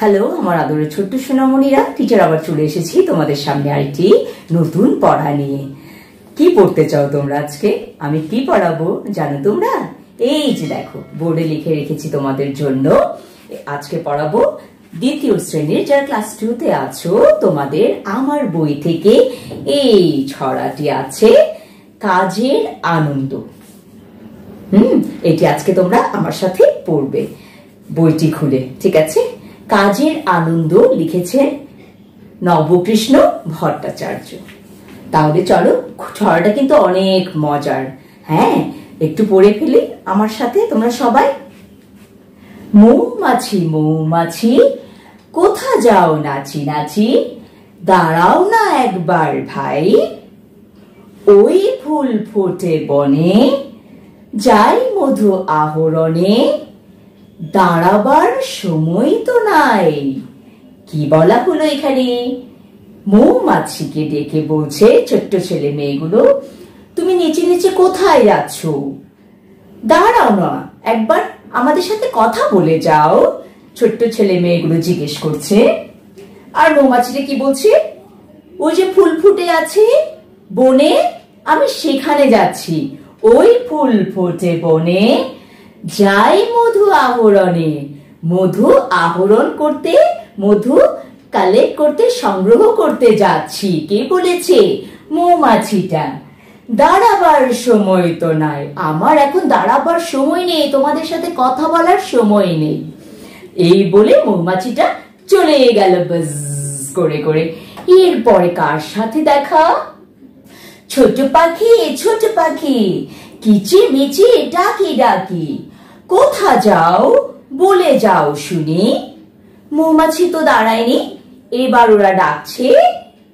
Hello আমার আদরের ছোট্ট সোনামণিরা, টিচার আবার চলে এসেছি তোমাদের সামনে আরেকটি নতুন পড়া নিয়ে। কি পড়তে চাও তোমরা? আজকে আমি কি পড়াবো জানো তোমরা? এই যে দেখো বোর্ডে লিখে রেখেছি তোমাদের জন্য। আজকে পড়াবো দ্বিতীয় শ্রেণীর, যারা ক্লাস 2 তে আছো, তোমাদের আমার বই থেকে এই ছড়াটি আছে, কাজের আনন্দ। এটি আজকে তোমরা আমার সাথে পড়বে বইটি খুলে, ঠিক আছে? কাজের আনন্দ লিখেছেন নবকৃষ্ণ ভট্টাচার্য। তাহলে চলো, ছড়াটা কিন্তু অনেক মজার। হ্যাঁ, একটু পড়ে ফেলি আমার সাথে তোমরা সবাই। মৌমাছি মৌমাছি কোথা যাও নাচি নাচি, দাঁড়াও না একবার ভাই, ওই ফুল ফোটে বনে, যাই মধু আহরণে, দাঁড়াবার সময় তো নাই। কি বলা হলো এখানে? মৌমাছিকে ডেকে বলছে ছোট্ট ছেলে মেয়েগুলো, তুমি নিচে নিচে কোথায় যাচ্ছ? দাঁড়াও না একবার, আমাদের সাথে কথা বলে যাও। ছোট্ট ছেলে মেয়েগুলো জিজ্ঞেস করছে। আর মৌমাছিটা কি বলছে? ওই যে ফুল ফুটে আছে বনে, আমি সেখানে যাচ্ছি। ওই ফুল ফোটে বনে, যাই মধু আহরণে। মধু আহরণ করতে, মধু কালেক্ট করতে, সংগ্রহ করতে যাচ্ছি। কে বলেছে? মৌমাছিটা। দাঁড়াবার সময় তো নাই, আমার এখন দাঁড়াবার সময় নেই, তোমাদের সাথে কথা বলার সময় নেই। এই বলে মৌমাছিটা চলে গেল বাজ করে করে। এরপরে কার সাথে দেখা? ছোট পাখি ছোট পাখি কিচি মিচি ডাকি ডাকি, কোথা যাও বলে যাও শুনি। মৌমাছি তো দাঁড়ায়নি, এবার ওরা ডাকছে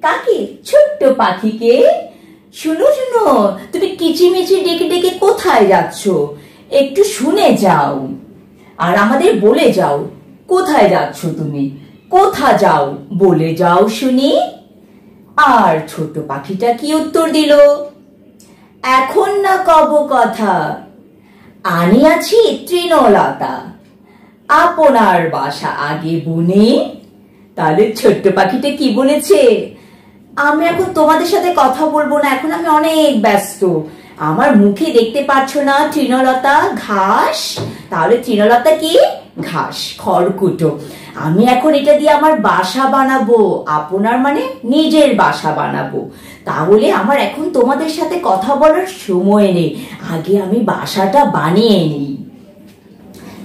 কাকে? ছোট্ট পাখিকে। শুনো শুনো, তুমি কিচিমিচি ডেকে ডেকে কোথায় যাচ্ছ, একটু শুনে যাও আর আমাদের বলে যাও কোথায় যাচ্ছ তুমি, কোথা যাও বলে যাও শুনি। আর ছোট পাখিটা কি উত্তর দিল? এখন না কব কথা, আনিয়াছি তৃণলতা, আপনার বাসা আগে বনে। তাহলে ছোট্ট পাখিটা কি বলেছে? আমি এখন তোমাদের সাথে কথা বলবো না, এখন আমি অনেক ব্যস্ত, আমার মুখে দেখতে পাচ্ছ না তৃণলতা ঘাস। তাহলে তৃণলতা কি? ঘাস, খড়কুটো। আমি এখন এটা দিয়ে আমার বাসা বানাবো, আপনার মানে নিজের বাসা বানাবো। তাহলে আমার এখন তোমাদের সাথে কথা বলার সময় নেই, আগে আমি বাসাটা বানিয়ে নিই।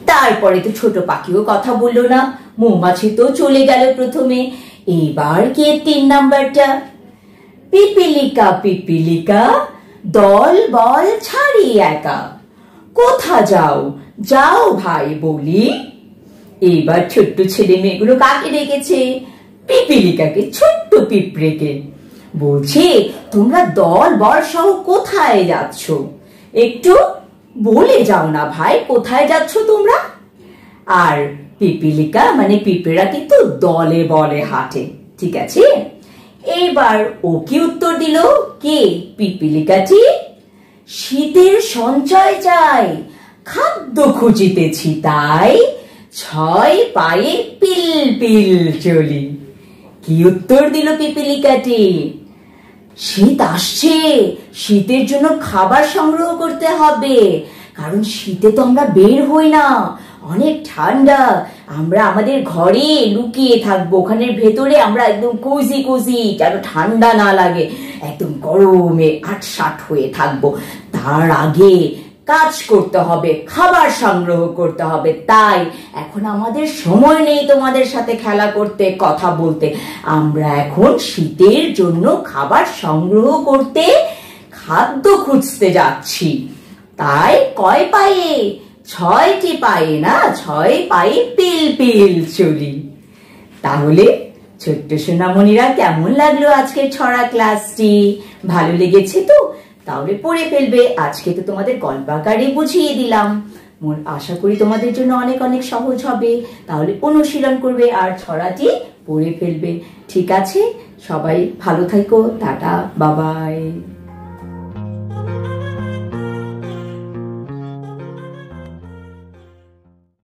তারপরে তো ছোট পাখিও কথা বললো না, মৌমাছি তো চলে গেল প্রথমে। এবার কে 3 নাম্বারটা? পিপিলিকা পিপিলিকা দল বল ছাড়ি একা, কোথা যাও যাও ভাই বলি। এইবার ছোট্ট ছেলে মেয়েগুলো কাকে ডেকেছে? পিপিলিকাকে, ছোট্ট পিঁপড়েকে। বলছে তোমরা দল বল সহ কোথায় যাচ্ছ, একটু বলে যাও না ভাই, কোথায় যাচ্ছ তোমরা। আর পিপিলিকা মানে পিঁপড়েরা কিন্তু দলে বলে হাঁটে, ঠিক আছে? এবার ও কি উত্তর দিল? কে? পিপিলিকাটি। শীতের সঞ্চয় চাই, খাদ্য খুঁজিতেছি তাই, 6 পায়ে পিল পিল চলি। কি উত্তর দিল পিপিলিকাটি? শীত আসছে, শীতের জন্য খাবার সংগ্রহ করতে হবে, কারণ শীতে তো আমরা বের হই না, অনেক ঠান্ডা, আমরা আমাদের ঘরে লুকিয়ে থাকবো, ওখানের ভেতরে আমরা একদম কোজি কোজি, যেন ঠান্ডা না লাগে, একদম গরমে আটসাট হয়ে থাকবো। তার আগে কাজ করতে হবে, খাবার সংগ্রহ করতে হবে। তাই এখন আমাদের সময় নেই তোমাদের সাথে খেলা করতে, কথা বলতে। আমরা এখন শীতের জন্য খাবার সংগ্রহ করতে, খাদ্য খুঁজতে যাচ্ছি। তাই কয় পায়ে? 6টি পায়ে না, 6 পায়ে পিল পিল চলি। তাহলে ছোট্ট সোনামণিরা, কেমন লাগলো আজকের ছড়া ক্লাসটি? ভালো লেগেছে তো? তাহলে পড়ে ফেলবে। আজকে তো তোমাদের গল্প আকারে বুঝিয়ে দিলাম, আশা করি তোমাদের জন্য অনেক অনেক সহজ হবে। তাহলে অনুশীলন করবে আর ছড়াটি পড়ে ফেলবে, ঠিক আছে? সবাই ভালো থাকো, টাটা, বাবাই।